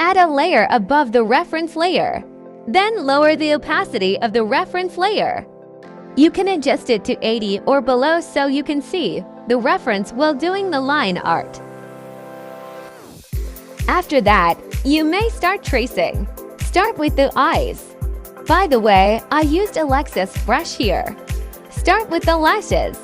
add a layer above the reference layer. Then lower the opacity of the reference layer. You can adjust it to 80 or below so you can see the reference while doing the line art. After that, you may start tracing. Start with the eyes. By the way, I used Alexis brush here. Start with the lashes.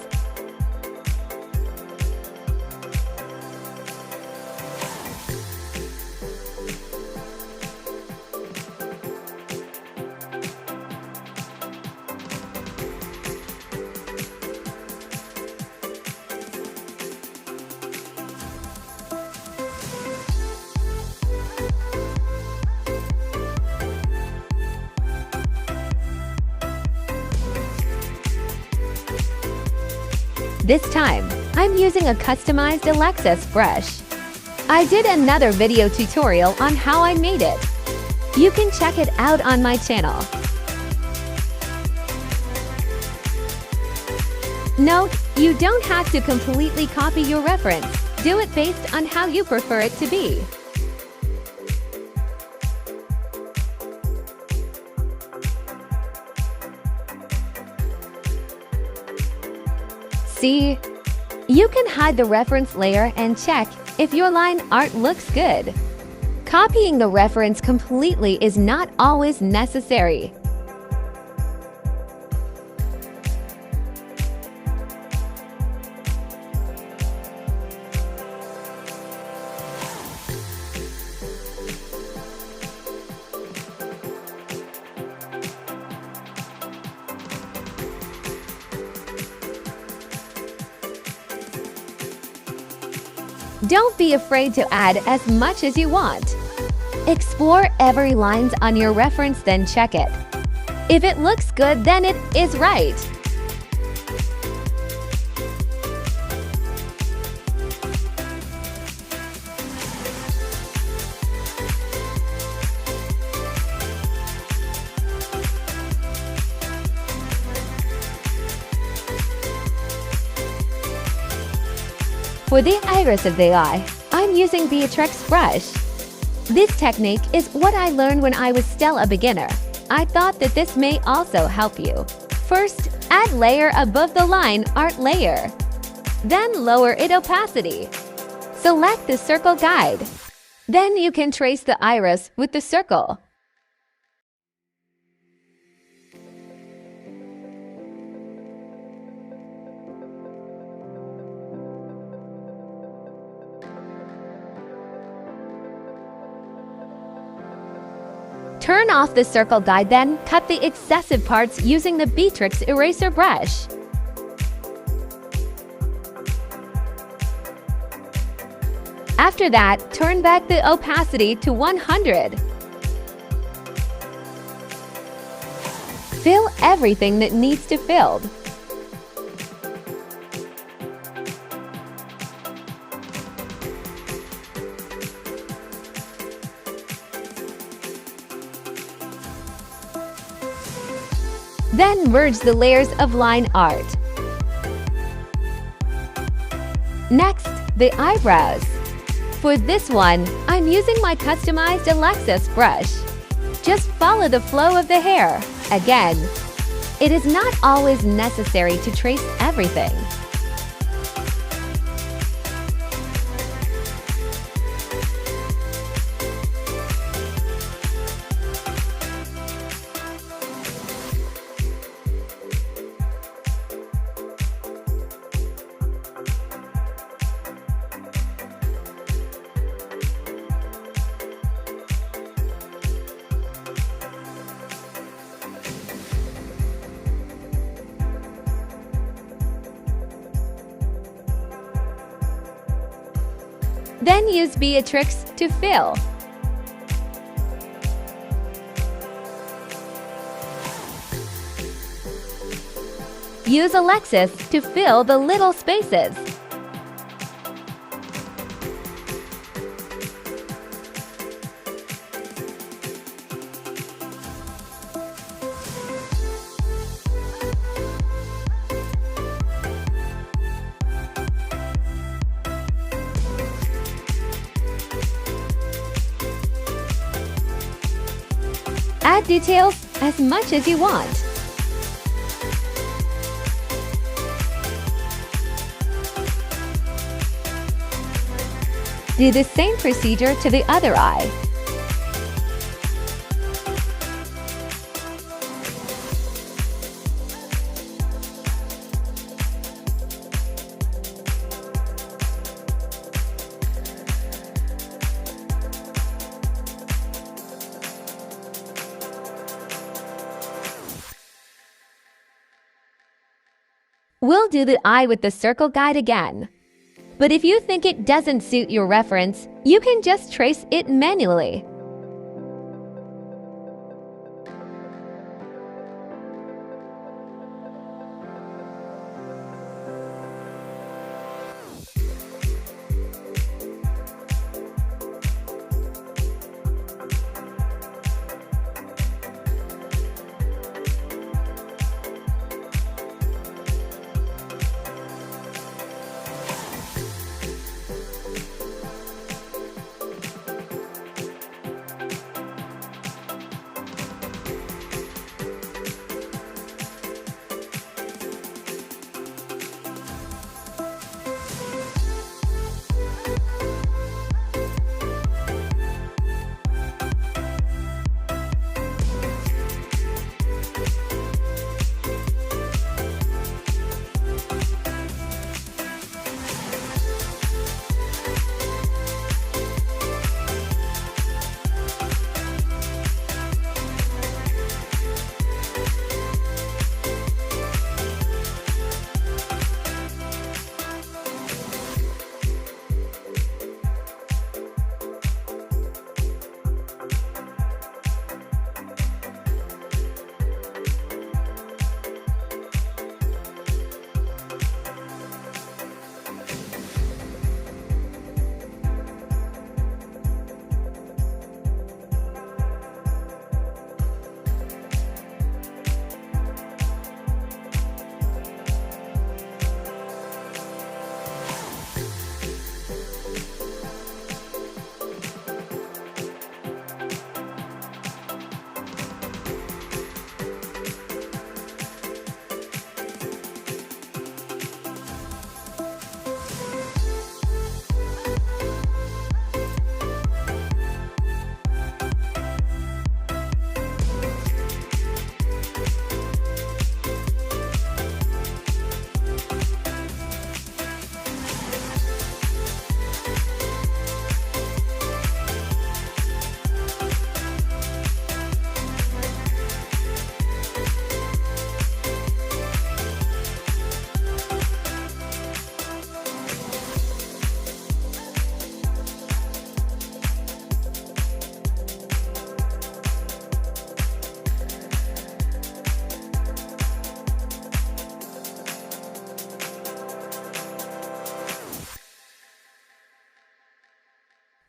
This time, I'm using a customized Alexis brush. I did another video tutorial on how I made it. You can check it out on my channel. Note, you don't have to completely copy your reference. Do it based on how you prefer it to be. See? You can hide the reference layer and check if your line art looks good. Copying the reference completely is not always necessary. Don't be afraid to add as much as you want. Explore every lines on your reference, then check it. If it looks good, then it is right. For the iris of the eye, I'm using Beatrix brush. This technique is what I learned when I was still a beginner. I thought that this may also help you. First, add layer above the line art layer. Then lower its opacity. Select the circle guide. Then you can trace the iris with the circle. Turn off the circle guide, then cut the excessive parts using the Beatrix eraser brush. After that, turn back the opacity to 100. Fill everything that needs to filled. Then merge the layers of line art. Next, the eyebrows. For this one, I'm using my customized Alexis brush. Just follow the flow of the hair. Again, it is not always necessary to trace everything. Then use Beatrix to fill. Use Alexis to fill the little spaces. Add details as much as you want. Do the same procedure to the other eye. We'll do the eye with the circle guide again. But if you think it doesn't suit your reference, you can just trace it manually.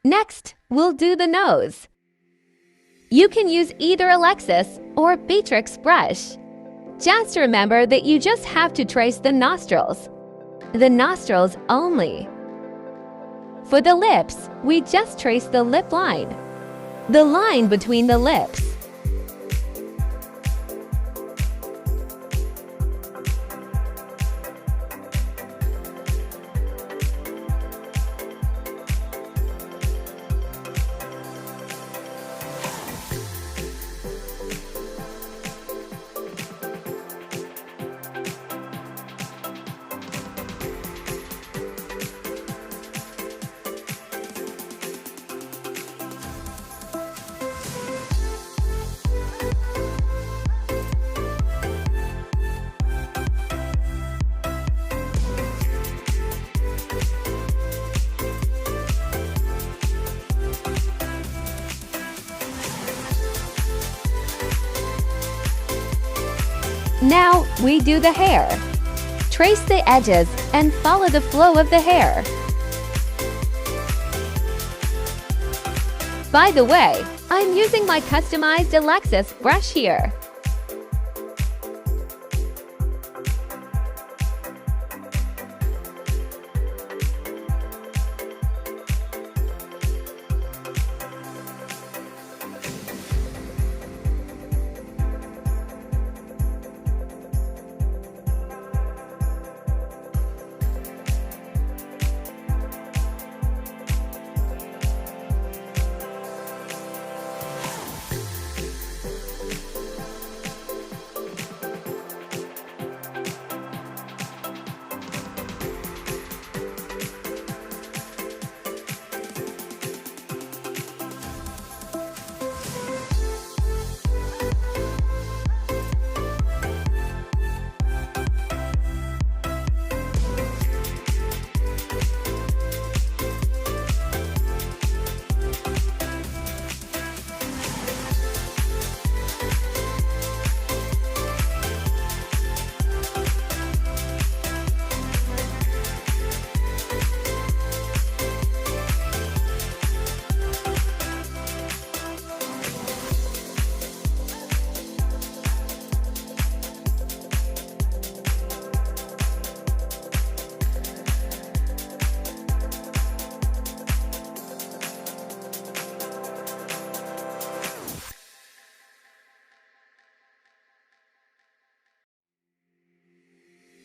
Next, we'll do the nose. You can use either Alexis or Beatrix brush. Just remember that you just have to trace the nostrils. The nostrils only. For the lips, we just trace the lip line. The line between the lips. Now we do the hair. Trace the edges and follow the flow of the hair. By the way, I'm using my customized Alexis brush here.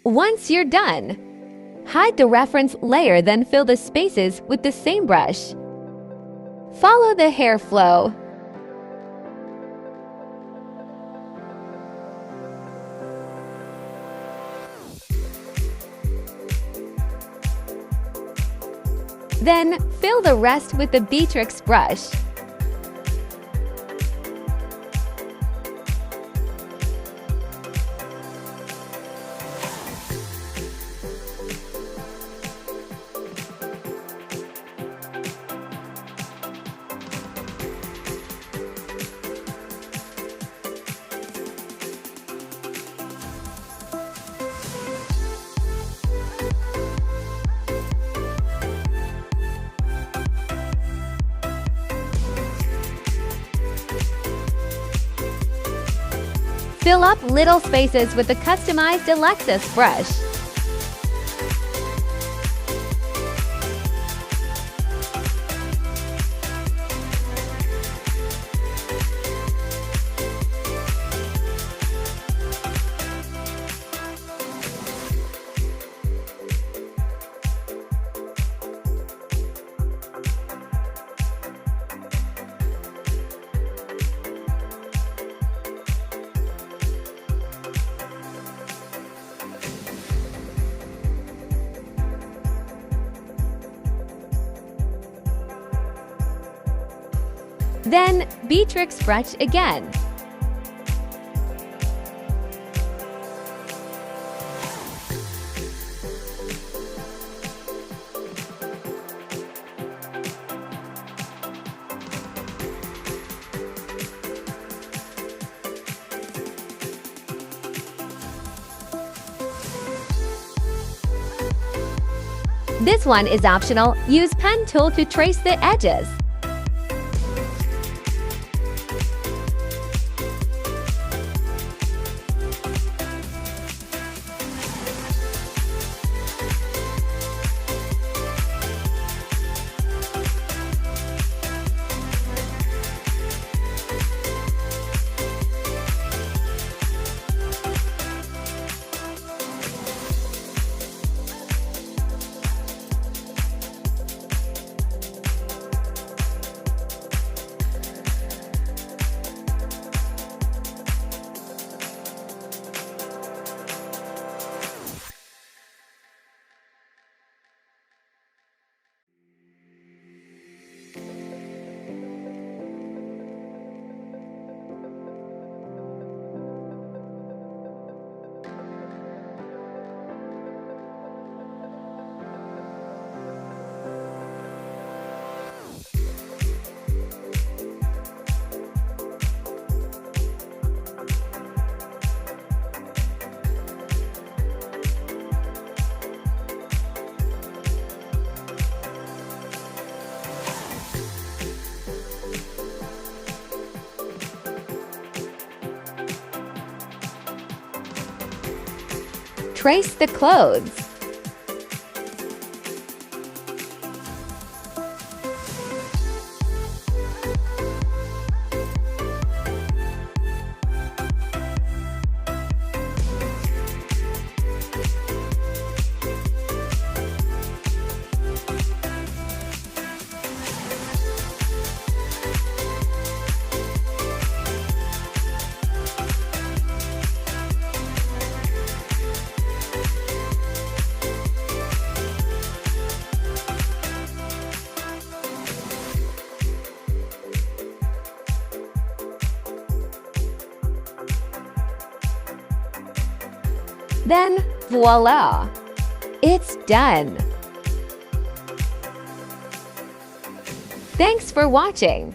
Once you're done, hide the reference layer, then fill the spaces with the same brush. Follow the hair flow. Then, fill the rest with the Beatrix brush. Fill up little spaces with the customized Alexis brush. Then, Beatrix brush again. This one is optional. Use pen tool to trace the edges. Trace the clothes. Then, voila! It's done! Thanks for watching!